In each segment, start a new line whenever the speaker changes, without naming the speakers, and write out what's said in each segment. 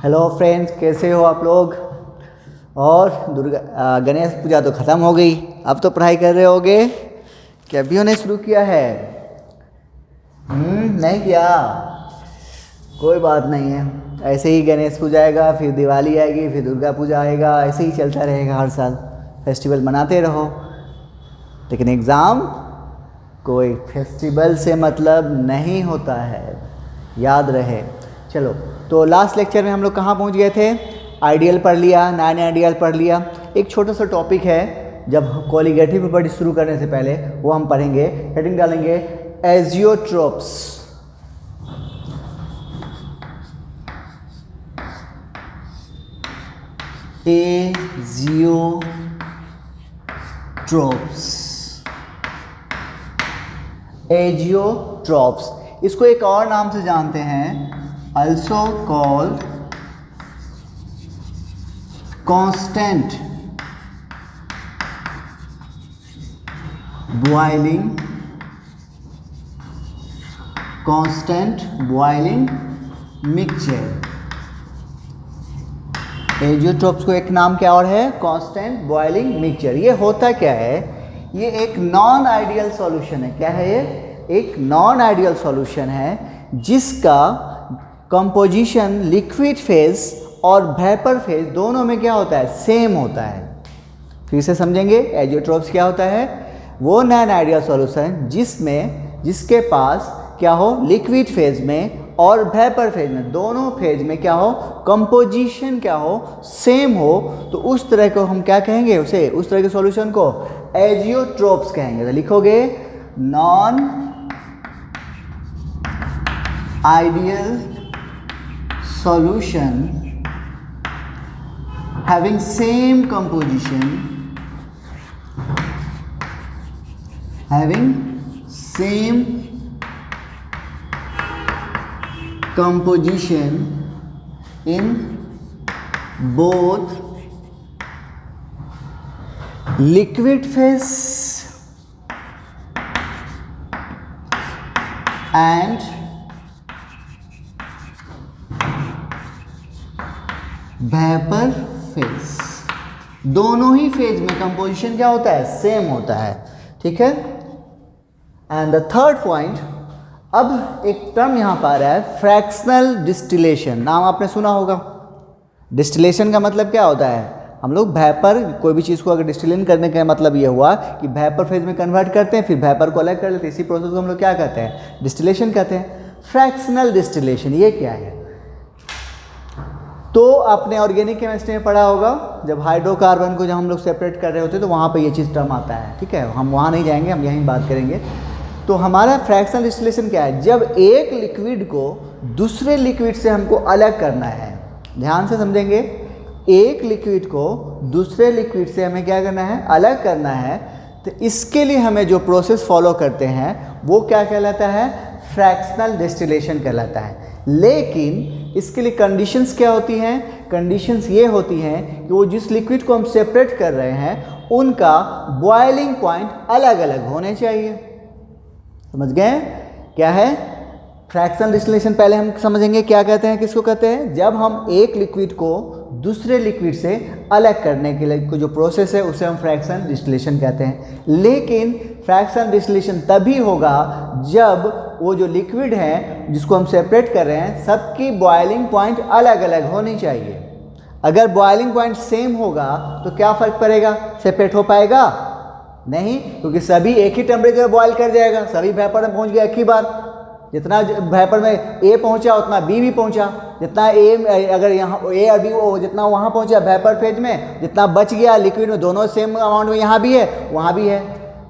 Hello friends, कैसे हो आप लोग। और गणेश पूजा तो ख़त्म हो गई, अब तो पढ़ाई कर रहे होगे कि अभी उन्हें शुरू किया है? नहीं किया, कोई बात नहीं है। ऐसे ही गणेश पूजा आएगा, फिर दिवाली आएगी, फिर दुर्गा पूजा आएगा, ऐसे ही चलता रहेगा। हर साल फेस्टिवल मनाते रहो, लेकिन एग्ज़ाम कोई फेस्टिवल से मतलब नहीं होता है, याद रहे। चलो, तो लास्ट लेक्चर में हम लोग कहाँ पहुँच गए थे? आइडियल पढ़ लिया, नॉन आइडियल पढ़ लिया। एक छोटा सा टॉपिक है, जब कोलिगेटिव प्रॉपर्टी शुरू करने से पहले वो हम पढ़ेंगे। हेडिंग डालेंगे एजियोट्रोप्स। एजियोट्रोप्स, इसको एक और नाम से जानते हैं, also called constant boiling mixture। Azeotropes को एक नाम क्या और है? Constant boiling mixture. ये होता क्या है? ये एक नॉन आइडियल सॉल्यूशन है। क्या है ये? एक नॉन आइडियल सॉल्यूशन है जिसका कंपोजिशन लिक्विड फेज और वेपर फेज दोनों में क्या होता है? सेम होता है। फिर से समझेंगे, एजियोट्रोप्स क्या होता है? वो नॉन आइडियल सॉल्यूशन जिसके पास क्या हो? लिक्विड फेज में और वेपर फेज में, दोनों फेज में क्या हो? कंपोजिशन क्या हो? सेम हो। तो उस तरह को हम क्या कहेंगे? उस तरह के सॉल्यूशन को एजियोट्रोप्स कहेंगे। तो लिखोगे non ideal solution having same composition in both liquid phase and vapour phase. दोनों ही फेज में कंपोजिशन क्या होता है? सेम होता है। ठीक है। एंड द थर्ड पॉइंट, अब एक टर्म यहां पर आ रहा है, फ्रैक्शनल डिस्टिलेशन। नाम आपने सुना होगा। डिस्टिलेशन का मतलब क्या होता है? हम लोग वेपर, कोई भी चीज़ को अगर डिस्टिलेशन करने का मतलब ये हुआ कि वेपर फेज में कन्वर्ट करते हैं, फिर वेपर को अलग कर लेते हैं। इसी प्रोसेस को हम लोग क्या कहते हैं? डिस्टिलेशन कहते हैं। फ्रैक्शनल डिस्टिलेशन ये क्या है? तो आपने ऑर्गेनिक केमिस्ट्री में पढ़ा होगा, जब हाइड्रोकार्बन को जब हम लोग सेपरेट कर रहे होते हैं तो वहाँ पे ये चीज़ टर्म आता है। ठीक है, हम वहाँ नहीं जाएंगे, हम यहीं बात करेंगे। तो हमारा फ्रैक्शनल डिस्टिलेशन क्या है? जब एक लिक्विड को दूसरे लिक्विड से हमको अलग करना है। ध्यान से समझेंगे, एक लिक्विड को दूसरे लिक्विड से हमें क्या करना है? अलग करना है। तो इसके लिए हमें जो प्रोसेस फॉलो करते हैं वो क्या कहलाता है? फ्रैक्शनल डिस्टिलेशन कहलाता है। लेकिन इसके लिए कंडीशंस क्या होती हैं? कंडीशंस ये होती हैं कि वो जिस लिक्विड को हम सेपरेट कर रहे हैं उनका बॉइलिंग पॉइंट अलग अलग होने चाहिए। समझ गए क्या है फ्रैक्शनल डिस्टिलेशन? पहले हम समझेंगे क्या कहते हैं, किसको कहते हैं। जब हम एक लिक्विड को दूसरे लिक्विड से अलग करने के लिए जो प्रोसेस है उसे हम फ्रैक्शनल डिस्टिलेशन कहते हैं। लेकिन फ्रैक्शनल डिस्टिलेशन तभी होगा जब वो जो लिक्विड है जिसको हम सेपरेट कर रहे हैं, सबकी बॉइलिंग पॉइंट अलग अलग होनी चाहिए। अगर बॉइलिंग पॉइंट सेम होगा तो क्या फ़र्क पड़ेगा? सेपरेट हो पाएगा? नहीं, क्योंकि सभी एक ही टेम्परेचर बॉयल कर जाएगा। सभी वेपर में पहुंच गया एक ही बार। जितना वेपर में ए पहुंचा उतना बी भी पहुंचा। जितना ए, अगर यहाँ ए और बी जितना वहाँ पहुंचा वेपर फेज में, जितना बच गया लिक्विड में, दोनों सेम अमाउंट में यहाँ भी है वहाँ भी है,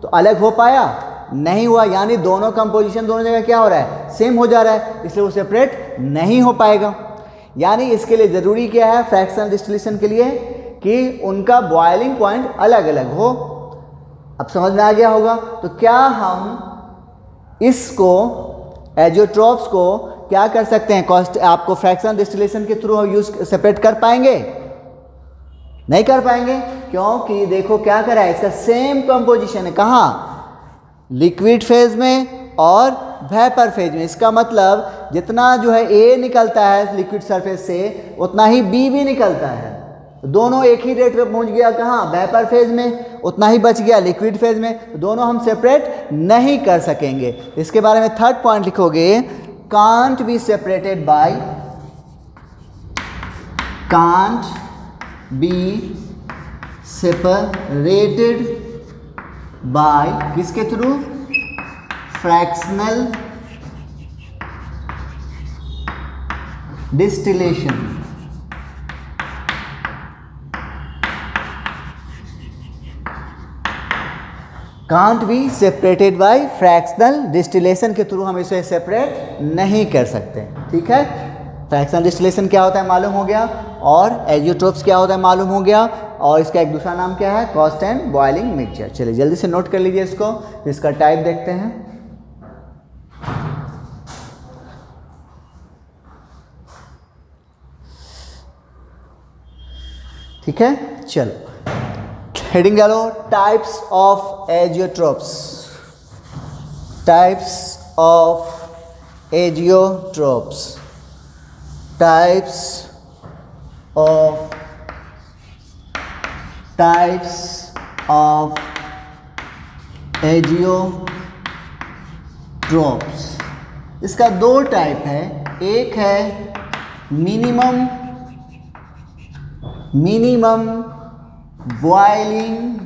तो अलग हो पाया? नहीं हुआ। यानी दोनों कंपोजिशन दोनों जगह क्या हो रहा है? सेम हो जा रहा है, इसलिए वो सेपरेट नहीं हो पाएगा। यानी इसके लिए ज़रूरी क्या है फ्रैक्शनल डिस्टिलेशन के लिए? कि उनका बॉइलिंग पॉइंट अलग अलग हो। अब समझ में आ गया होगा। तो क्या हम इसको एजियोट्रोप्स को क्या कर सकते हैं? आपको फ्रैक्शनल डिस्टिलेशन के थ्रू यूज सेपरेट कर पाएंगे? नहीं कर पाएंगे, क्योंकि देखो क्या कर रहा है, इसका सेम कंपोजिशन है। कहाँ? लिक्विड फेज में और वेपर फेज में। इसका मतलब जितना जो है ए निकलता है लिक्विड सरफेस से उतना ही बी भी निकलता है। दोनों एक ही रेट पे पहुंच गया कहाँ, वेपर फेज में, उतना ही बच गया लिक्विड फेज में। तो दोनों हम सेपरेट नहीं कर सकेंगे। इसके बारे में थर्ड पॉइंट लिखोगे, can't be separated by, can't be separated by किसके through, fractional distillation. Can't be separated by fractional distillation के थ्रू हम इसे सेपरेट नहीं कर सकते। ठीक है, फ्रैक्शनल डिस्टिलेशन क्या होता है मालूम हो गया, और एजियोट्रोप्स क्या होता है मालूम हो गया, और इसका एक दूसरा नाम क्या है, कॉन्स्टेंट बॉइलिंग मिक्सचर। चलिए जल्दी से नोट कर लीजिए इसको, इसका टाइप देखते हैं। ठीक है, चलो हेडिंग डालो, types of azeotropes, types of azeotropes, types of azeotropes. इसका दो टाइप है, एक है मिनिमम बॉइलिंग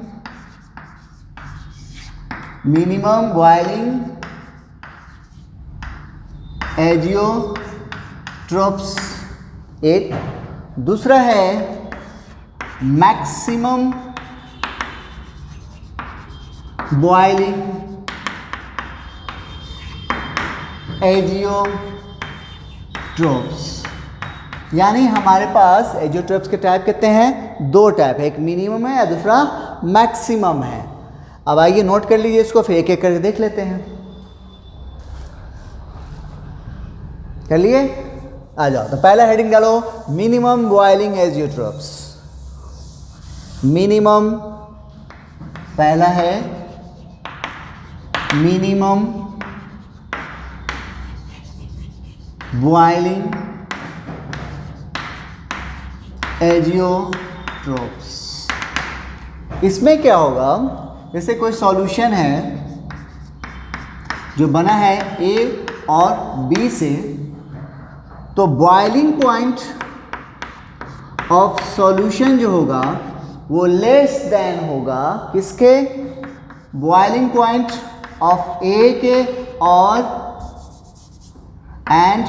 एजियोट्रोप्स एक, दूसरा है मैक्सिमम बॉइलिंग एजियोट्रोप्स। यानी हमारे पास एजियोट्रोप्स के टाइप कितने हैं, दो टाइप है, एक मिनिमम है या दूसरा मैक्सिमम है। अब आइए नोट कर लीजिए इसको, फिर एक एक करके देख लेते हैं। कर लिए, आ जाओ। तो पहला हेडिंग डालो, मिनिमम बॉइलिंग एजियोट्रोप्स। मिनिमम, पहला है मिनिमम बॉइलिंग एजियोट्रोप्स। इसमें क्या होगा, जैसे कोई सॉल्यूशन है जो बना है ए और बी से, तो बॉइलिंग पॉइंट ऑफ सॉल्यूशन जो होगा वो लेस देन होगा किसके, बॉइलिंग पॉइंट ऑफ ए के और and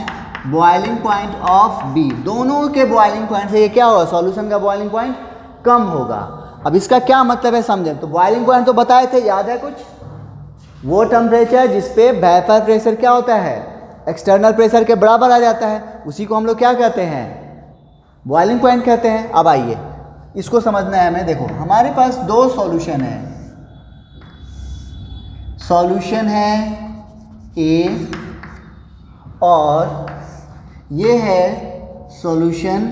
boiling point of B, दोनों के बॉइलिंग पॉइंट से ये क्या होगा, सॉल्यूशन का बॉइलिंग पॉइंट कम होगा। अब इसका क्या मतलब है समझें। तो बॉइलिंग पॉइंट तो बताए थे, याद है कुछ, वो टेम्परेचर जिसपे वेपर प्रेशर क्या होता है, एक्सटर्नल प्रेशर के बराबर आ जाता है, उसी को हम लोग क्या कहते हैं, बॉइलिंग पॉइंट कहते हैं। अब आइए इसको समझना है हमें। देखो हमारे पास दो सॉल्यूशन है, सॉल्यूशन है ए और ये है सॉल्यूशन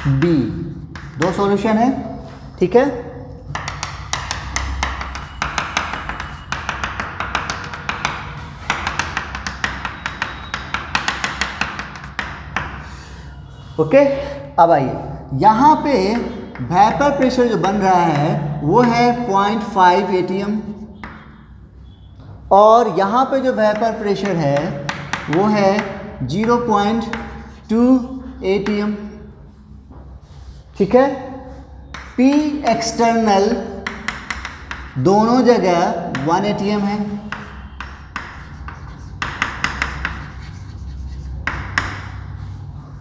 बी, दो सॉल्यूशन है। ठीक है, ओके। अब आइए यहाँ पे वेपर प्रेशर जो बन रहा है वो है 0.5 atm, और यहाँ पे जो वेपर प्रेशर है वो है 0.2 atm। ठीक है, P एक्सटर्नल दोनों जगह 1 atm है,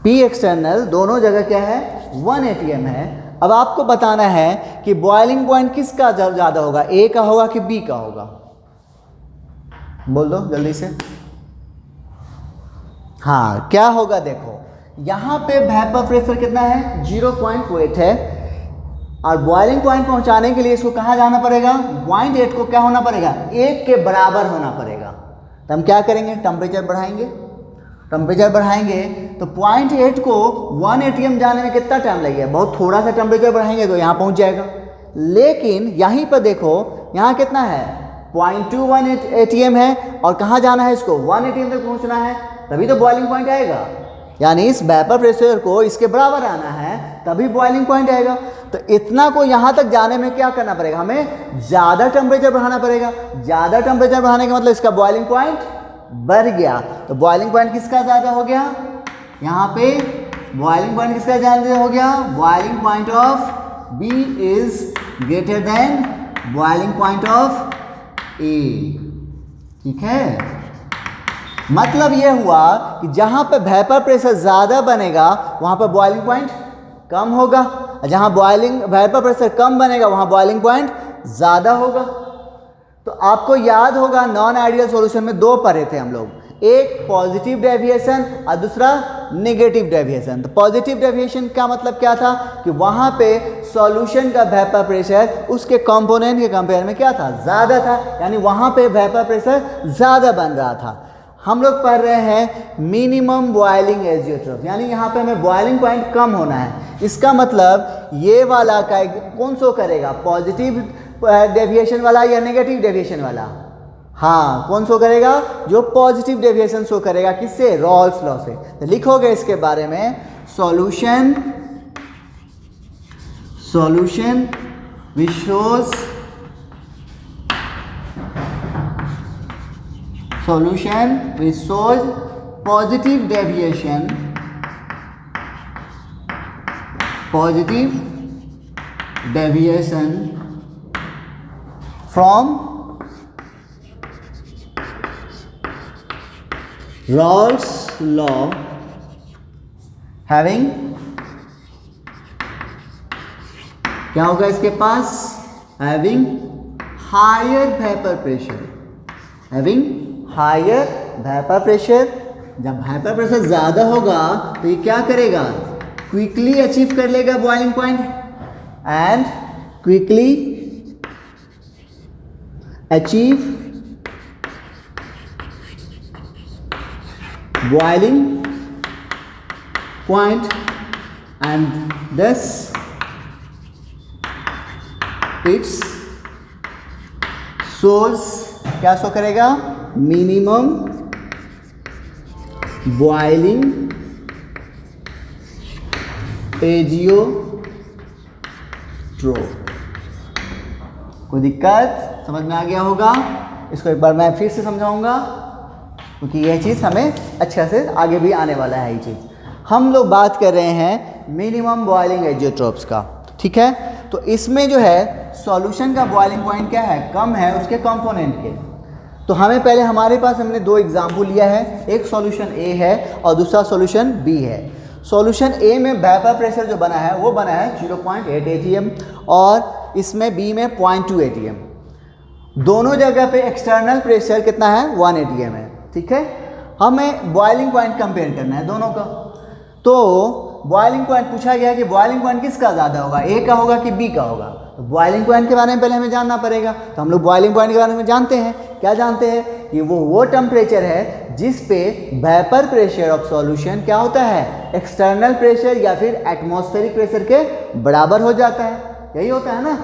P एक्सटर्नल दोनों जगह क्या है, 1 atm है। अब आपको बताना है कि बॉइलिंग पॉइंट किसका ज़्यादा होगा, A का होगा कि B का होगा, बोल दो जल्दी से। हाँ, क्या होगा, देखो यहाँ पे वेपर प्रेशर कितना है, 0.8 है, और बॉइलिंग पॉइंट पहुंचाने के लिए इसको कहाँ जाना पड़ेगा, 0.8 को क्या होना पड़ेगा, 1 के बराबर होना पड़ेगा। तो हम क्या करेंगे, टेम्परेचर बढ़ाएंगे, टेम्परेचर बढ़ाएंगे तो 0.8 को 1 atm जाने में कितना टाइम लगेगा, बहुत थोड़ा सा टेम्परेचर बढ़ाएंगे तो यहाँ पहुँच जाएगा। लेकिन यहीं पर देखो यहाँ कितना है 0.21 atm है और कहाँ जाना है इसको 1 atm तक पहुँचना है, तभी तो बॉइलिंग पॉइंट आएगा। यानी इस वेपर प्रेशर को इसके बराबर आना है तभी बॉइलिंग पॉइंट आएगा। तो इतना को यहाँ तक जाने में क्या करना पड़ेगा, हमें ज़्यादा टेम्परेचर बढ़ाना पड़ेगा। ज़्यादा टेम्परेचर बढ़ाने का मतलब इसका बॉइलिंग पॉइंट बढ़ गया। तो बॉइलिंग पॉइंट किसका ज़्यादा हो गया, यहाँ पे बॉइलिंग पॉइंट किसका ज़्यादा हो गया, boiling point of B is greater than boiling point of A। ठीक है, मतलब ये हुआ कि जहाँ पे वेपर प्रेशर ज़्यादा बनेगा वहाँ पर बॉइलिंग पॉइंट कम होगा, और जहाँ वेपर प्रेशर कम बनेगा वहाँ बॉइलिंग पॉइंट ज़्यादा होगा। तो आपको याद होगा नॉन आइडियल सॉल्यूशन में दो पढ़े थे हम लोग, एक पॉजिटिव डेविएशन और दूसरा नेगेटिव डेविएशन। तो पॉजिटिव डेविएशन का मतलब क्या था कि वहाँ पे सॉल्यूशन का वेपर प्रेशर उसके कंपोनेंट के कंपेयर में क्या था, ज़्यादा था, यानी वहाँ पे वेपर प्रेशर ज़्यादा बन रहा था। हम लोग पढ़ रहे हैं मिनिमम बॉइलिंग एजियोट्रोप, यानी यहाँ पे हमें बॉइलिंग पॉइंट कम होना है। इसका मतलब ये वाला का कौन सो करेगा, पॉजिटिव डेविएशन वाला या नेगेटिव डेविएशन वाला, हाँ कौन सो करेगा, जो पॉजिटिव डेविएशन शो करेगा, किससे, रॉल्स लॉ से। तो लिखोगे इसके बारे में solution which shows solution which shows positive deviation from Rawls law having क्या होगा इसके पास, having higher vapor pressure, higher vapour pressure. जब वेपर प्रेशर ज़्यादा होगा तो ये क्या करेगा, क्विकली अचीव कर लेगा boiling point and quickly achieve boiling point and thus it's source क्या शो करेगा, मिनिमम बॉइलिंग एजियोट्रोप। कोई दिक्कत समझ में आ गया होगा, इसको एक बार मैं फिर से समझाऊंगा क्योंकि यह चीज़ हमें अच्छे से आगे भी आने वाला है। ये चीज़ हम लोग बात कर रहे हैं मिनिमम बॉइलिंग एजियोट्रोप्स का, ठीक है। तो इसमें जो है सॉल्यूशन का बॉइलिंग पॉइंट क्या है, कम है उसके कंपोनेंट के। तो हमें पहले हमारे पास हमने दो एग्जाम्पल लिया है, एक सॉल्यूशन ए है और दूसरा सॉल्यूशन बी है। सॉल्यूशन ए में वेपर प्रेशर जो बना है वो बना है 0.8 atm और इसमें बी में 0.2 atm। दोनों जगह पे एक्सटर्नल प्रेशर कितना है, 1 atm है, ठीक है। हमें बॉइलिंग पॉइंट कंपेयर करना है दोनों का। तो बॉइलिंग पॉइंट पूछा गया कि बॉइलिंग पॉइंट किसका ज़्यादा होगा, ए का होगा कि बी का होगा। तो बॉइलिंग पॉइंट के बारे में पहले हमें जानना पड़ेगा। तो हम लोग बॉइलिंग पॉइंट के बारे में जानते हैं, क्या जानते हैं कि वो टेम्परेचर है जिस पे वेपर प्रेशर ऑफ सॉल्यूशन क्या होता है, एक्सटर्नल प्रेशर या फिर एटमॉस्फेरिक प्रेशर के बराबर हो जाता है, यही होता है ना।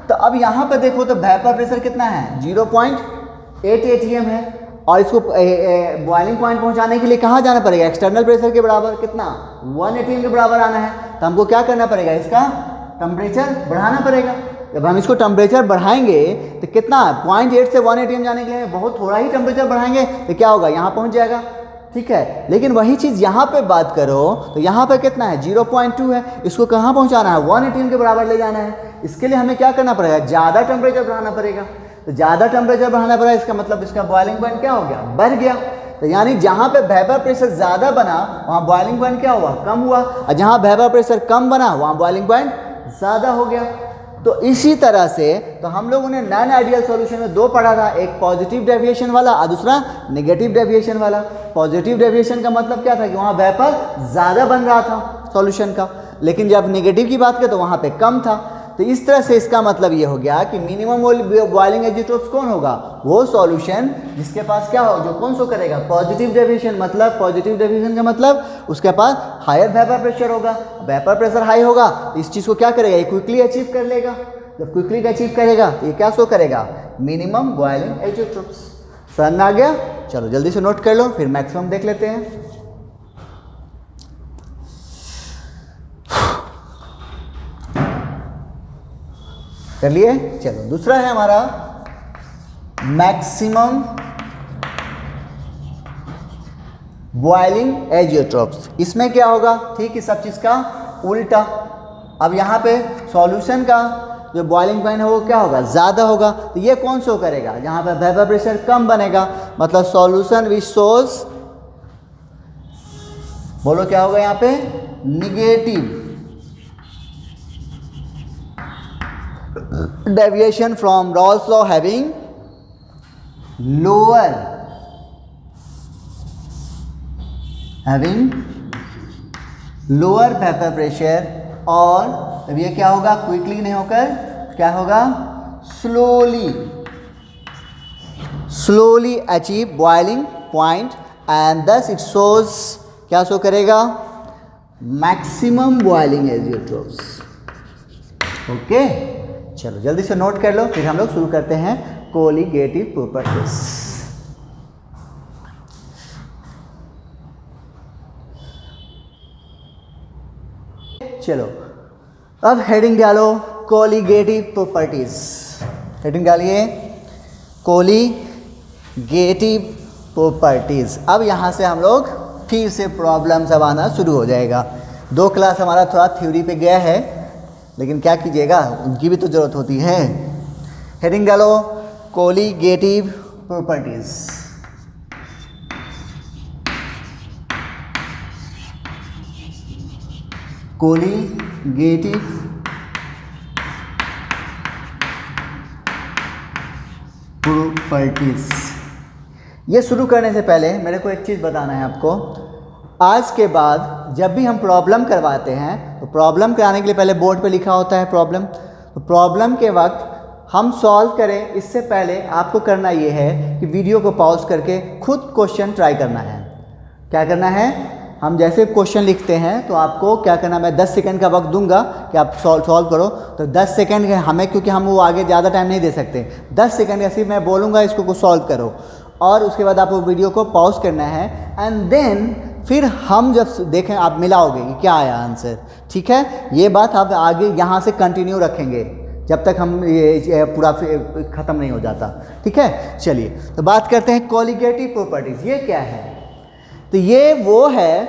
तो अब यहाँ पर देखो तो वेपर प्रेशर कितना है, 0.8 atm है और इसको बॉइलिंग पॉइंट पहुंचाने के लिए कहाँ जाना पड़ेगा, एक्सटर्नल प्रेशर के बराबर कितना, 1 atm के बराबर आना है। तो हमको क्या करना पड़ेगा, इसका टेम्परेचर बढ़ाना पड़ेगा। जब हम इसको टेम्परेचर बढ़ाएंगे तो कितना, 0.8 से 1 atm जाने के लिए बहुत थोड़ा ही टेम्परेचर बढ़ाएंगे तो क्या होगा, यहाँ पहुँच जाएगा, ठीक है। लेकिन वही चीज़ यहाँ पे बात करो तो यहाँ पे कितना है, 0.2 है, इसको कहाँ पहुँचाना है, 1 atm के बराबर ले जाना है। इसके लिए हमें क्या करना पड़ेगा, ज़्यादा टेम्परेचर बढ़ाना पड़ेगा। तो ज़्यादा टेम्परेचर बढ़ाना पड़ा, इसका मतलब इसका बॉइलिंग पॉइंट क्या हो गया, बढ़ गया। तो यानी जहाँ पे वेपर प्रेशर ज़्यादा बना वहाँ बॉइलिंग पॉइंट क्या हुआ, कम हुआ, और जहाँ वेपर प्रेशर कम बना वहाँ बॉइलिंग पॉइंट ज़्यादा हो गया। तो इसी तरह से तो हम लोगों ने नॉन आइडियल सॉल्यूशन में दो पढ़ा था, एक पॉजिटिव डेविएशन वाला और दूसरा नेगेटिव डेविएशन वाला। पॉजिटिव डेविएशन का मतलब क्या था कि वहाँ वेपर ज़्यादा बन रहा था सॉल्यूशन का, लेकिन जब नेगेटिव की बात करें तो वहाँ पे कम था। तो इस तरह से इसका मतलब ये हो गया कि मिनिमम बॉइलिंग एजियोट्रोप्स कौन होगा, वो सॉल्यूशन जिसके पास क्या हो, जो कौन सो करेगा, पॉजिटिव डेविएशन। मतलब पॉजिटिव डेविएशन का मतलब उसके पास हायर वेपर प्रेशर होगा, वेपर प्रेशर हाई होगा, इस चीज़ को क्या करेगा, ये क्विकली अचीव कर लेगा। जब क्विकली अचीव करेगा तो ये क्या शो करेगा, मिनिमम बॉइलिंग एजियोट्रोप्स। समझ में आ गया? चलो जल्दी से नोट कर लो, फिर मैक्सिमम देख लेते हैं। कर लिए? चलो दूसरा है हमारा मैक्सिमम बॉइलिंग एजियोट्रोप्स। इसमें क्या होगा, ठीक इस सब चीज़ का उल्टा। अब यहाँ पे सॉल्यूशन का जो बॉइलिंग पॉइंट है वो क्या होगा, ज़्यादा होगा। तो ये कौन शो करेगा, जहाँ पे वेपर प्रेशर कम बनेगा, मतलब सॉल्यूशन विच शोज, बोलो क्या होगा यहाँ पे, negative deviation from Rawls law having lower vapour pressure, और अब ये क्या होगा, क्विकली नहीं होकर क्या होगा, slowly achieve boiling point, and thus it shows, क्या शो करेगा, मैक्सिमम बॉइलिंग एजियोट्रोप्स। ओके, चलो जल्दी से नोट कर लो, फिर हम लोग शुरू करते हैं कोलिगेटिव प्रॉपर्टीज। चलो अब हेडिंग डालो, कोलिगेटिव प्रॉपर्टीज। हेडिंग डालिए, कोलिगेटिव प्रॉपर्टीज। अब यहाँ से हम लोग फिर से प्रॉब्लम सब आना शुरू हो जाएगा। 2 क्लास हमारा थोड़ा थ्योरी पे गया है, लेकिन क्या कीजिएगा, उनकी भी तो ज़रूरत होती है। हेडिंग डालो, कोलिगेटिव प्रॉपर्टीज। Colligative properties. ये शुरू करने से पहले मेरे को एक चीज़ बताना है आपको। आज के बाद जब भी हम प्रॉब्लम करवाते हैं तो प्रॉब्लम कराने के लिए पहले बोर्ड पे लिखा होता है प्रॉब्लम। तो प्रॉब्लम के वक्त हम सॉल्व करें, इससे पहले आपको करना ये है कि वीडियो को पॉज करके खुद क्वेश्चन ट्राई करना है। क्या करना है, हम जैसे क्वेश्चन लिखते हैं तो आपको क्या करना, मैं 10 सेकंड का वक्त दूंगा कि आप सॉल्व करो। तो 10 सेकंड हमें, क्योंकि हम वो आगे ज़्यादा टाइम नहीं दे सकते, 10 सेकंड ऐसे मैं बोलूँगा इसको कुछ सॉल्व करो, और उसके बाद आपको वीडियो को पॉज करना है, एंड देन फिर हम जब देखें आप मिलाओगे कि क्या आया आंसर। ठीक है, ये बात आप आगे यहाँ से कंटिन्यू रखेंगे जब तक हम ये पूरा ख़त्म नहीं हो जाता। ठीक है, चलिए तो बात करते हैं कोलिगेटिव प्रॉपर्टीज़। ये क्या है, तो ये वो है,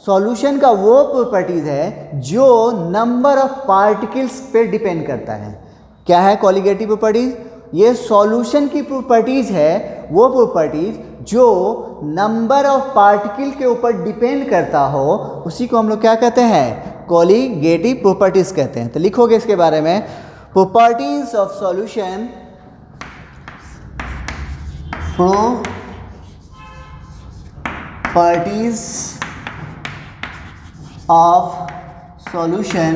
सॉल्यूशन का वो प्रॉपर्टीज़ है जो नंबर ऑफ पार्टिकल्स पे डिपेंड करता है। क्या है कोलिगेटिव प्रॉपर्टीज़, ये सॉल्यूशन की प्रॉपर्टीज़ है, वो प्रॉपर्टीज़ जो नंबर ऑफ पार्टिकल के ऊपर डिपेंड करता हो, उसी को हम लोग क्या कहते हैं, कोलिगेटिव प्रॉपर्टीज़ कहते हैं। तो लिखोगे इसके बारे में, properties of solution, properties of solution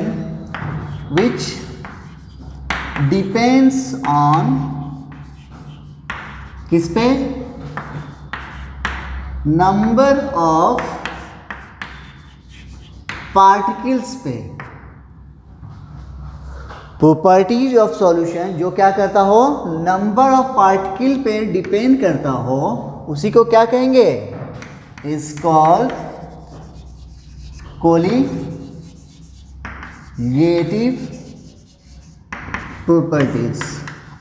which depends on किस पे, नंबर ऑफ पार्टिकल्स पे। प्रॉपर्टीज ऑफ सॉल्यूशन जो क्या करता हो, नंबर ऑफ पार्टिकल पे डिपेंड करता हो, उसी को क्या कहेंगे, इज कॉल्ड कोलिगेटिव प्रॉपर्टीज।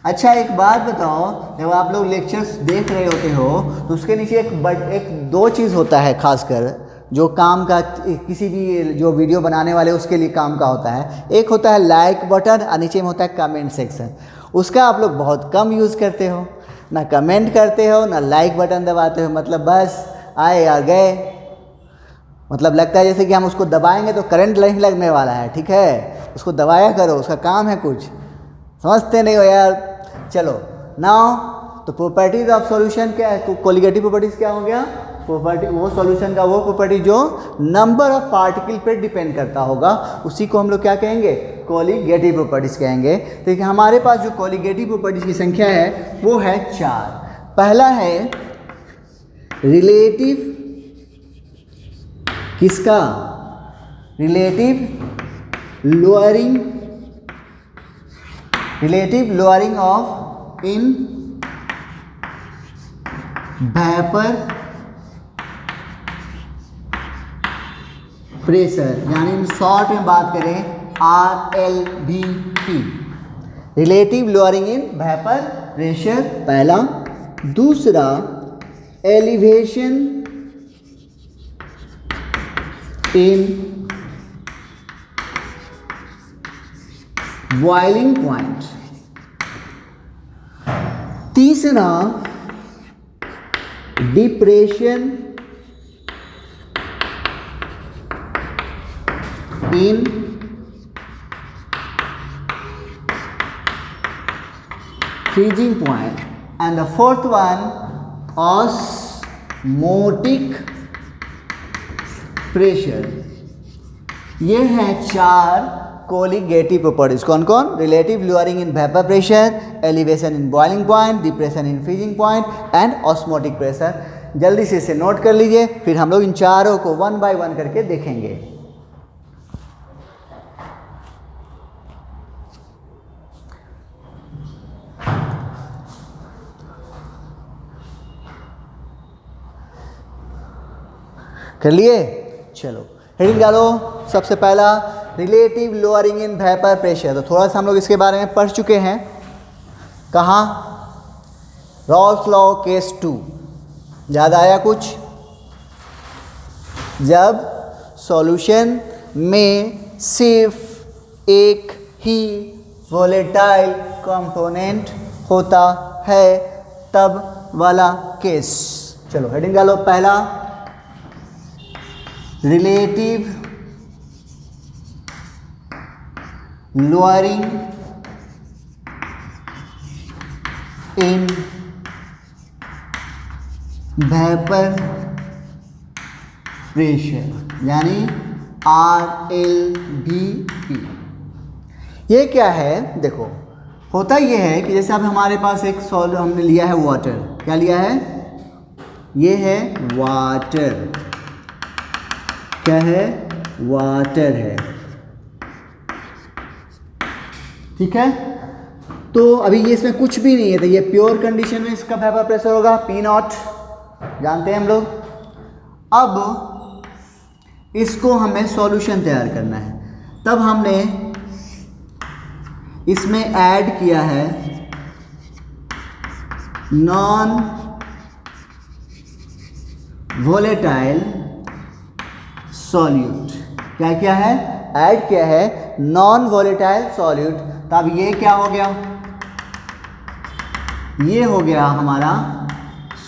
अच्छा एक बात बताओ, जब आप लोग लेक्चर्स देख रहे होते हो तो उसके नीचे एक दो चीज़ होता है खासकर, जो काम का, किसी भी जो वीडियो बनाने वाले उसके लिए काम का होता है। एक होता है लाइक बटन और नीचे में होता है कमेंट सेक्शन। उसका आप लोग बहुत कम यूज़ करते हो, ना कमेंट करते हो ना लाइक बटन दबाते हो, मतलब बस आए या गए, मतलब लगता है जैसे कि हम उसको दबाएंगे तो करंट नहीं लगने वाला है। ठीक है, उसको दबाया करो, उसका काम है कुछ, समझते नहीं हो यार। चलो नाउ, तो प्रॉपर्टीज ऑफ सॉल्यूशन क्या है, कोलिगेटिव प्रॉपर्टीज क्या हो गया, प्रॉपर्टी वो सॉल्यूशन का वो प्रॉपर्टी जो नंबर ऑफ पार्टिकल पे डिपेंड करता होगा, उसी को हम लोग क्या कहेंगे, कोलिगेटिव प्रॉपर्टीज कहेंगे। तो हमारे पास जो कोलिगेटिव प्रॉपर्टीज की संख्या है वो है 4। पहला है रिलेटिव, किसका, relative lowering relative lowering of in vapor pressure, यानी शॉर्ट में बात करें RLVP, relative lowering in vapour pressure पहला। दूसरा एलिवेशन इन बॉइलिंग पॉइंट। तीसरा depression in freezing point, and the fourth one osmotic pressure। ये हैं चार कोलिगेटिव प्रॉपर्टीज। कौन कौन? Relative lowering in vapour pressure, elevation in boiling point, depression in freezing point and osmotic pressure. जल्दी से इसे note कर लीजिए, फिर हम लोग इन चारों को वन बाय वन करके देखेंगे। कर लिए? चलो हेडिंग डालो। सबसे पहला relative lowering in vapour pressure. तो थोड़ा सा हम लोग इसके बारे में पढ़ चुके हैं। कहाँ? Rawls law case 2। याद आया कुछ? जब सॉल्यूशन में सिर्फ एक ही वोलेटाइल कंपोनेंट होता है तब वाला केस। चलो हेडिंग डालो। पहला relative lowering in vapour pressure यानी RLVP। ये क्या है? देखो होता ये है कि जैसे अब हमारे पास एक सॉल्व हमने लिया है वाटर। क्या लिया है? ये है वाटर। क्या है? वाटर है। ठीक है। तो अभी ये इसमें कुछ भी नहीं है, तो ये प्योर कंडीशन में इसका वेपर प्रेशर होगा P0, जानते हैं हम लोग। अब इसको हमें सॉल्यूशन तैयार करना है, तब हमने इसमें ऐड किया है नॉन वोलेटाइल सॉल्यूट। क्या किया है? ऐड किया है नॉन वोलेटाइल सॉल्यूट। तब ये क्या हो गया? ये हो गया हमारा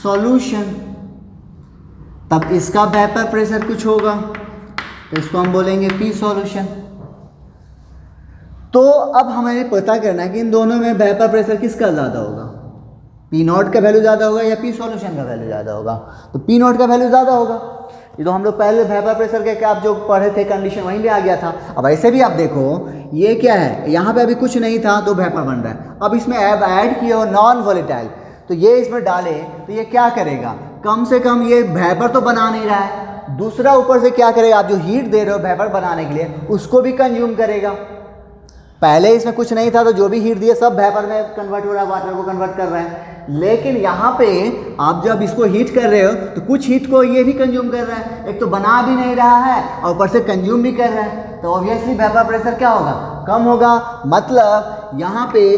सॉल्यूशन। तब इसका वेपर प्रेशर कुछ होगा, तो इसको हम बोलेंगे P सॉल्यूशन। तो अब हमें पता करना है कि इन दोनों में वेपर प्रेशर किसका ज़्यादा होगा? P0 का वैल्यू ज़्यादा होगा या P सॉल्यूशन का वैल्यू ज़्यादा होगा? तो P0 का वैल्यू ज़्यादा होगा। ये तो हम लोग पहले वेपर प्रेशर के आप जो पढ़े थे कंडीशन वहीं पे आ गया था। अब ऐसे भी आप देखो, ये क्या है? यहाँ पे अभी कुछ नहीं था तो वेपर बन रहा है। अब इसमें ऐड किया हो नॉन वोलेटाइल, तो ये इसमें डाले तो ये क्या करेगा? कम से कम ये वेपर तो बना नहीं रहा है, दूसरा ऊपर से क्या करेगा? आप जो हीट दे रहे हो वेपर बनाने के लिए उसको भी कंज्यूम करेगा। पहले इसमें कुछ नहीं था तो जो भी हीट दिए सब वेपर में कन्वर्ट हो रहा है, वाटर को कन्वर्ट कर रहा है। लेकिन यहाँ पे आप जब इसको हीट कर रहे हो तो कुछ हीट को ये भी कंज्यूम कर रहा है। एक तो बना भी नहीं रहा है और ऊपर से कंज्यूम भी कर रहा है, तो ऑब्वियसली वेपर प्रेशर क्या होगा? कम होगा। मतलब यहाँ पे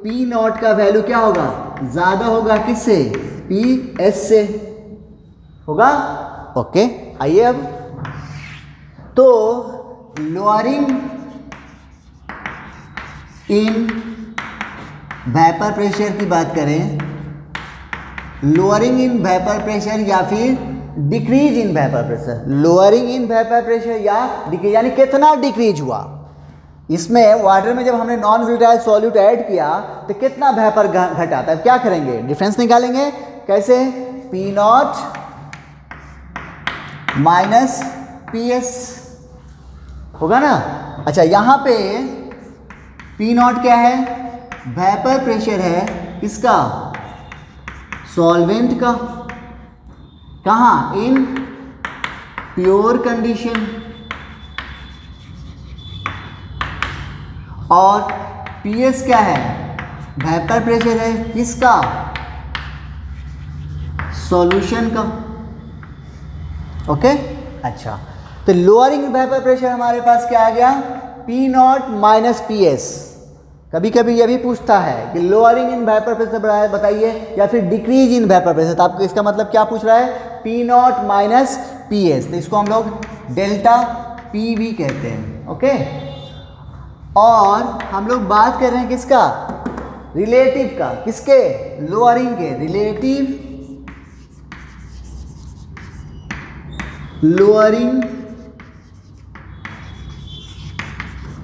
P0 का वैल्यू क्या होगा? ज़्यादा होगा। किससे? PS से होगा। ओके, आइए अब तो लोअरिंग इन वेपर प्रेशर की बात करें, लोअरिंग इन वेपर प्रेशर या फिर decrease in vapour pressure. Lowering in vapour pressure या डिक्रीज, यानी कितना डिक्रीज हुआ। इसमें वाटर में जब हमने नॉन वोलेटाइल सॉल्यूट ऐड किया तो कितना वेपर घटा। तब क्या करेंगे? डिफरेंस निकालेंगे। कैसे? P0 माइनस PS होगा ना। अच्छा, यहाँ पे P0 क्या है? वेपर प्रेशर है किसका? सॉल्वेंट का। कहाँ? In pure condition. और PS क्या है? वेपर प्रेशर है। किसका? सॉल्यूशन का। ओके अच्छा, तो लोअरिंग वेपर प्रेशर हमारे पास क्या आ गया? P0 minus PS। कभी कभी ये भी पूछता है कि लोअरिंग इन वेपर प्रेशर बताइए या फिर डिक्रीज इन वेपर प्रेशर, तो आपको इसका मतलब क्या पूछ रहा है? P0 माइनस PS, तो इसको हम लोग डेल्टा PV कहते हैं। ओके, और हम लोग बात कर रहे हैं किसका? रिलेटिव का। किसके? लोअरिंग के। Relative lowering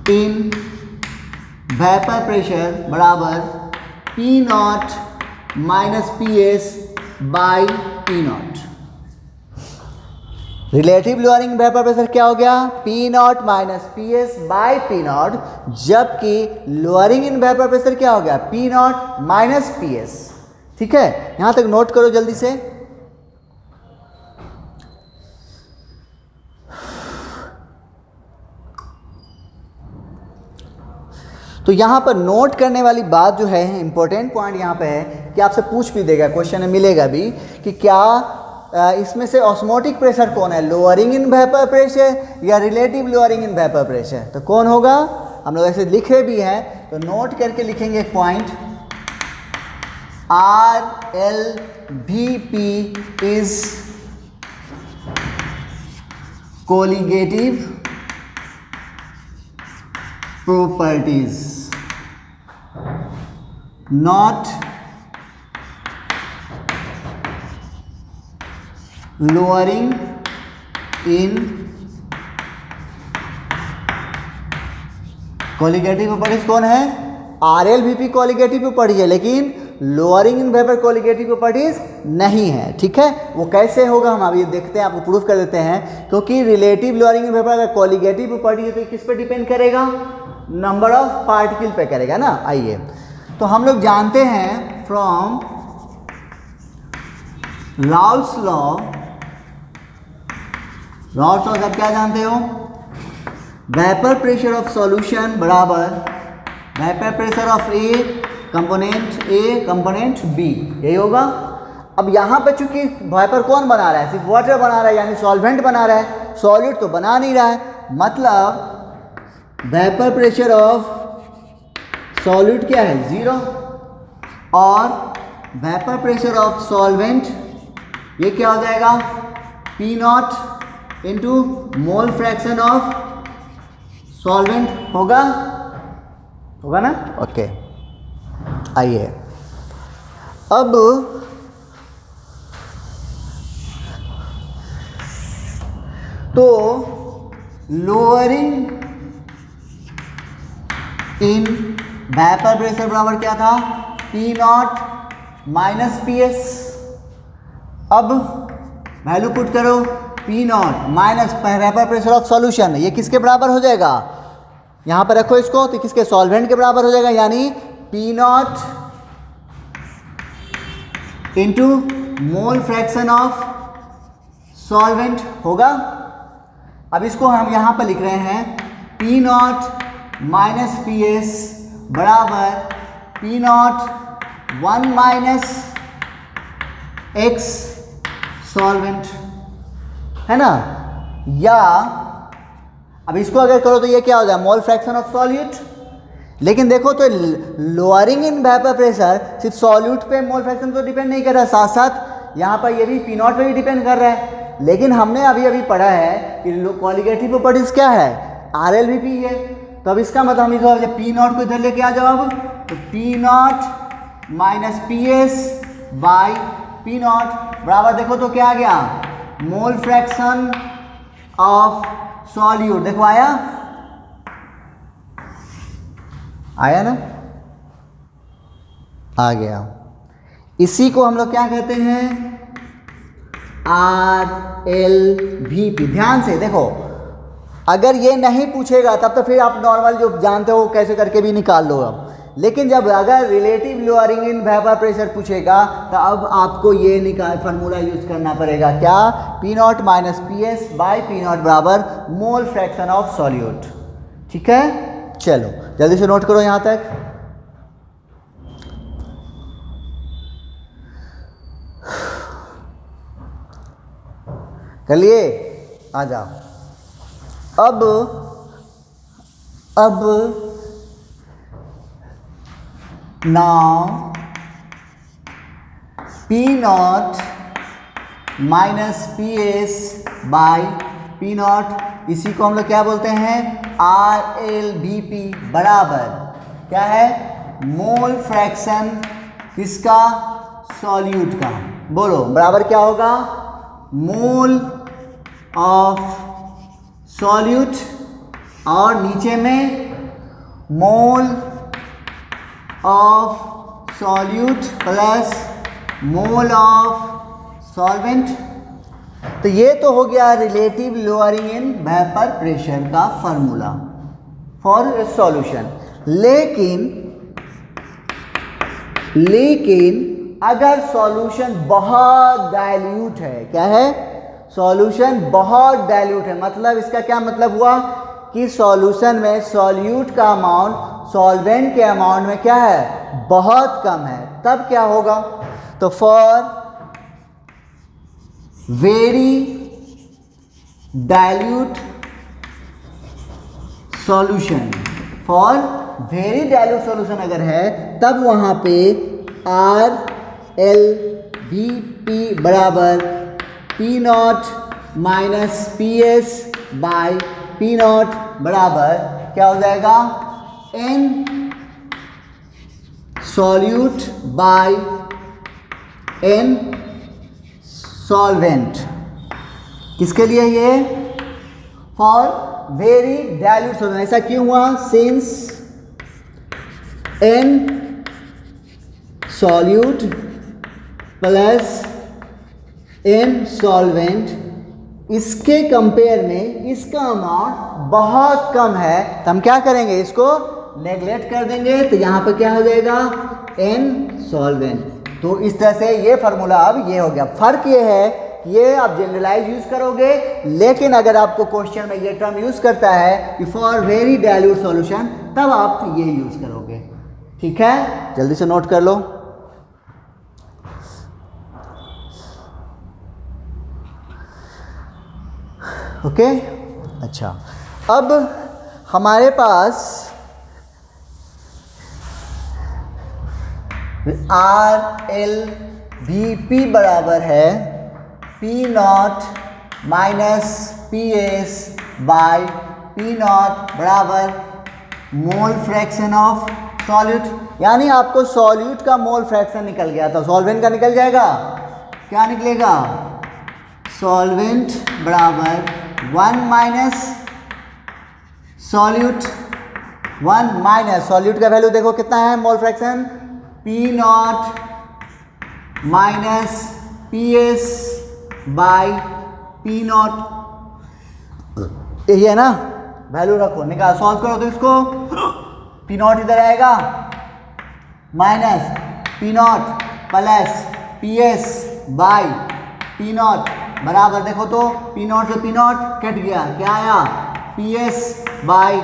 in vapour pressure बराबर P0 minus PS by P0। Relative lowering vapour pressure क्या हो गया? P0 minus PS by P0, जबकि लोअरिंग इन वेपर प्रेशर क्या हो गया? P0 minus PS। ठीक है, यहां तक नोट करो जल्दी से। तो यहाँ पर नोट करने वाली बात जो है, इंपॉर्टेंट पॉइंट यहाँ पे है कि आपसे पूछ भी देगा, क्वेश्चन में मिलेगा भी कि क्या इसमें से ऑस्मोटिक प्रेशर कौन है? लोअरिंग इन वेपर प्रेशर या relative lowering in vapour pressure? तो कौन होगा? हम लोग ऐसे लिखे भी हैं, तो नोट करके लिखेंगे एक point, RLVP is colligative properties, not lowering in colligative properties. कौन है? RLVP कोलिगेटिव प्रॉपर्टीज है, लेकिन lowering in vapour colligative properties नहीं है। ठीक है, वो कैसे होगा हम अभी देखते हैं, आपको प्रूफ कर देते हैं। क्योंकि रिलेटिव लोअरिंग इन वेपर अगर कोलिगेटिव प्रॉपर्टी है तो किस पे डिपेंड करेगा? नंबर ऑफ पार्टिकल पे करेगा ना। आइए, तो हम लोग जानते हैं from Raoult's law. Raoult's law आप क्या जानते हो? वेपर प्रेशर ऑफ सॉल्यूशन बराबर vapour pressure of A component B, यही होगा। अब यहाँ पे चूंकि वेपर कौन बना रहा है? सिर्फ वाटर बना रहा है, यानी सॉल्वेंट बना रहा है, सॉल्यूट तो बना नहीं रहा है। मतलब वेपर प्रेशर ऑफ सॉल्यूट क्या है? 0, और वेपर प्रेशर ऑफ सॉल्वेंट ये क्या हो जाएगा? P0 into mole fraction of solvent होगा ना। ओके, आइए अब तो लोअरिंग इन वेपर प्रेशर बराबर क्या था? P0 minus PS। अब वैल्यू पुट करो, P0 minus vapour pressure of solution, ये किसके बराबर हो जाएगा? यहां पर रखो इसको, तो किसके? सॉल्वेंट के बराबर हो जाएगा, यानी P0 into mole fraction of solvent होगा। अब इसको हम यहां पर लिख रहे हैं P0 माइनस PS बराबर P0 1 माइनस X सॉल्वेंट, है ना। या अब इसको अगर करो तो ये क्या हो जाए? Mole fraction of solute. लेकिन देखो तो लोअरिंग इन वेपर प्रेशर सिर्फ सॉल्यूट पे मोल फ्रैक्शन तो डिपेंड नहीं कर रहा, साथ साथ यहाँ पर ये भी P0 पे भी डिपेंड कर रहा है। लेकिन हमने अभी पढ़ा है कि कोलिगेटिव प्रॉपर्टीज क्या है? RLVP है। तो अब इसका मतलब हम इधर जब P0 को इधर लेके आ जाओ, अब तो P0 minus PS by P0 बराबर देखो तो क्या आ गया? Mole fraction of solute. देखो आया ना, आ गया। इसी को हम लोग क्या कहते हैं? RLVP। ध्यान से देखो, अगर ये नहीं पूछेगा तब तो फिर आप नॉर्मल जो जानते हो कैसे करके भी निकाल लो अब। लेकिन जब अगर relative lowering in vapour pressure पूछेगा तो अब आपको ये फार्मूला यूज करना पड़ेगा, क्या? P0 minus PS by P0 बराबर मोल फ्रैक्शन ऑफ सॉल्यूट। ठीक है, चलो जल्दी से नोट करो यहाँ तक। कर लिए, आ जाओ। अब now P not minus P S by P not, इसी को हम लोग क्या बोलते हैं, RLBP बराबर क्या है, मोल फ्रैक्शन किसका, सॉल्यूट का। बोलो बराबर क्या होगा, मोल ऑफ सॉल्यूट और नीचे में मोल of solute plus mole of solvent. तो ये तो हो गया relative lowering in vapour pressure का फॉर्मूला फॉर सॉल्यूशन। लेकिन अगर सॉल्यूशन बहुत डाइल्यूट है, क्या है, सॉल्यूशन बहुत डाइल्यूट है, मतलब इसका क्या मतलब हुआ कि सॉल्यूशन में सॉल्यूट का अमाउंट सॉल्वेंट के अमाउंट में क्या है, बहुत कम है, तब क्या होगा, तो for very dilute solution, for very dilute solution अगर है तब वहां पे RLBP बराबर P naught minus P S by P not बराबर क्या हो जाएगा, N solute by N solvent. किसके लिए ये, फॉर वेरी डाइल्यूट सॉल्वेंट। ऐसा क्यों हुआ, since N solute plus N solvent, इसके कंपेयर में इसका अमाउंट बहुत कम है, तो हम क्या करेंगे, इसको नेगलेक्ट कर देंगे, तो यहाँ पर क्या हो जाएगा, N सॉल्वेंट। तो इस तरह से ये फार्मूला अब ये हो गया। फर्क ये है कि ये आप जनरलाइज यूज करोगे, लेकिन अगर आपको क्वेश्चन में ये टर्म यूज करता है कि फॉर वेरी डाइल्यूट सॉल्यूशन, तब आप ये यूज करोगे। ठीक है, जल्दी से नोट कर लो। ओके, अच्छा, अब हमारे पास RLBP बराबर है P not minus P S by P not बराबर मोल फ्रैक्शन ऑफ सॉल्यूट। यानी आपको सॉल्यूट का मोल फ्रैक्शन निकल गया, तो सॉल्वेंट का निकल जाएगा, क्या निकलेगा, सॉल्वेंट बराबर 1 माइनस सॉल्यूट, 1 माइनस सॉल्यूट का वैल्यू देखो कितना है, mole fraction P naught minus P S by P not, यही है ना, वैल्यू रखो, निकाल, सॉल्व करो तो इसको, पी नॉट इधर आएगा minus P not plus P S by P not बराबर, देखो तो पी नॉट से पी नॉट कट गया, क्या आया, P S by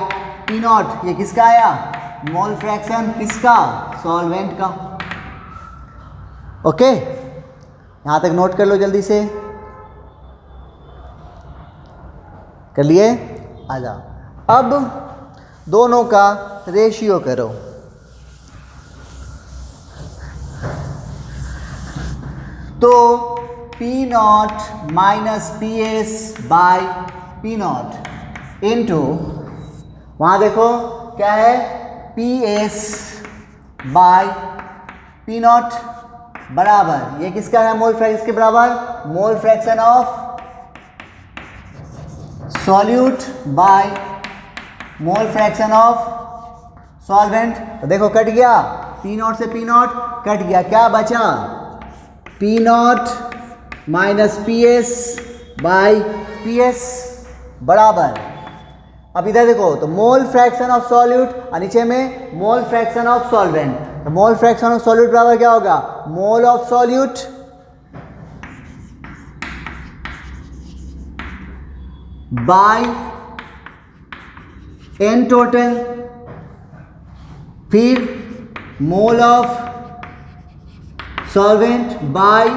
P not, ये किसका आया, मोल फ्रैक्शन किसका, सॉल्वेंट का। ओके, यहां तक नोट कर लो जल्दी से, कर लिए, आ जाओ। अब दोनों का रेशियो करो, तो P naught minus P S by P not into, वहां देखो क्या है, P S by P not बराबर, ये किसका है, मोल फ्रैक्शन, इसके बराबर mole fraction of solute by mole fraction of solvent. तो देखो कट गया, पी नॉट से पी नॉट कट गया, क्या बचा, P naught minus P S by P S बराबर, अब इधर देखो तो मोल फ्रैक्शन ऑफ सॉल्यूट और नीचे में मोल फ्रैक्शन ऑफ सॉल्वेंट, तो मोल फ्रैक्शन ऑफ सॉल्यूट बराबर क्या होगा, mole of solute by n total, फिर mole of solvent by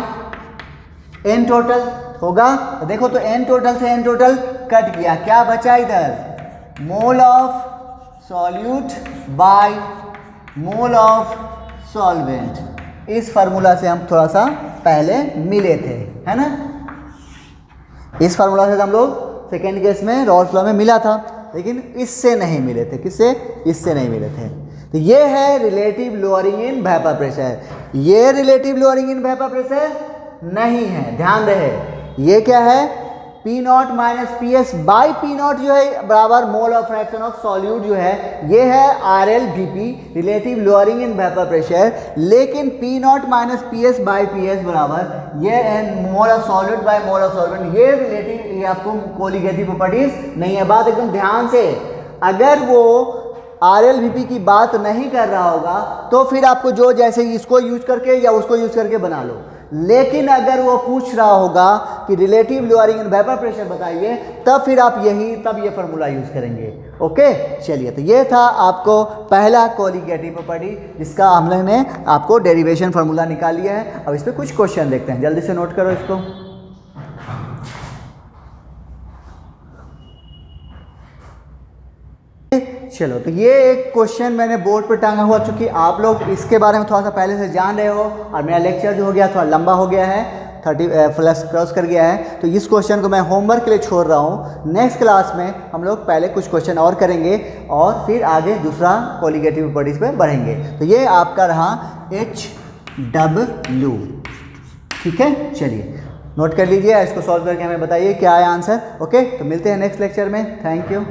n total. होगा। तो देखो तो n टोटल से n टोटल कट गया, क्या बचा इधर, mole of solute by mole of solvent. इस फार्मूला से हम थोड़ा सा पहले मिले थे, है ना। इस फार्मूला से हम लोग सेकेंड केस में रॉल्स लॉ में मिला था, लेकिन इससे नहीं मिले थे। किससे, इससे नहीं मिले थे। तो ये है relative lowering in vapour pressure. ये relative lowering in vapour pressure नहीं है, ध्यान रहे। ये क्या है, P naught minus P S by P naught जो है बराबर mole of fraction of solute जो है, ये है R L V P, relative lowering in vapour pressure. लेकिन P naught minus P S by P S बराबर ये mole of solute by mole of solvent, ये रिलेटिव, ये आपको कोलिगेटिव प्रॉपर्टीज नहीं है। बात एकदम ध्यान से, अगर वो आर एल वी पी की बात नहीं कर रहा होगा तो फिर आपको जो जैसे इसको यूज करके या उसको यूज करके बना लो। लेकिन अगर वो पूछ रहा होगा कि relative lowering in vapour pressure बताइए, तब फिर आप तब ये फार्मूला यूज करेंगे। ओके, चलिए, तो ये था आपको पहला कोलिगेटिव प्रॉपर्टी, जिसका हम लोग ने आपको डेरिवेशन फार्मूला निकाल लिया है। अब इस पर कुछ क्वेश्चन देखते हैं, जल्दी से नोट करो इसको। चलो, तो ये एक क्वेश्चन मैंने बोर्ड पर टांगा हुआ, चूंकि आप लोग इसके बारे में थोड़ा सा पहले से जान रहे हो और मेरा लेक्चर जो हो गया थोड़ा लंबा हो गया है, 30 क्रॉस कर गया है, तो इस क्वेश्चन को मैं होमवर्क के लिए छोड़ रहा हूँ। नेक्स्ट क्लास में हम लोग पहले कुछ क्वेश्चन और करेंगे और फिर आगे दूसरा कोलिगेटिव प्रॉपर्टीज पे बढ़ेंगे। तो ये आपका रहा HW, ठीक है। चलिए, नोट कर लीजिए, इसको सॉल्व करके हमें बताइए क्या है आंसर। ओके, तो मिलते हैं नेक्स्ट लेक्चर में। Thank you.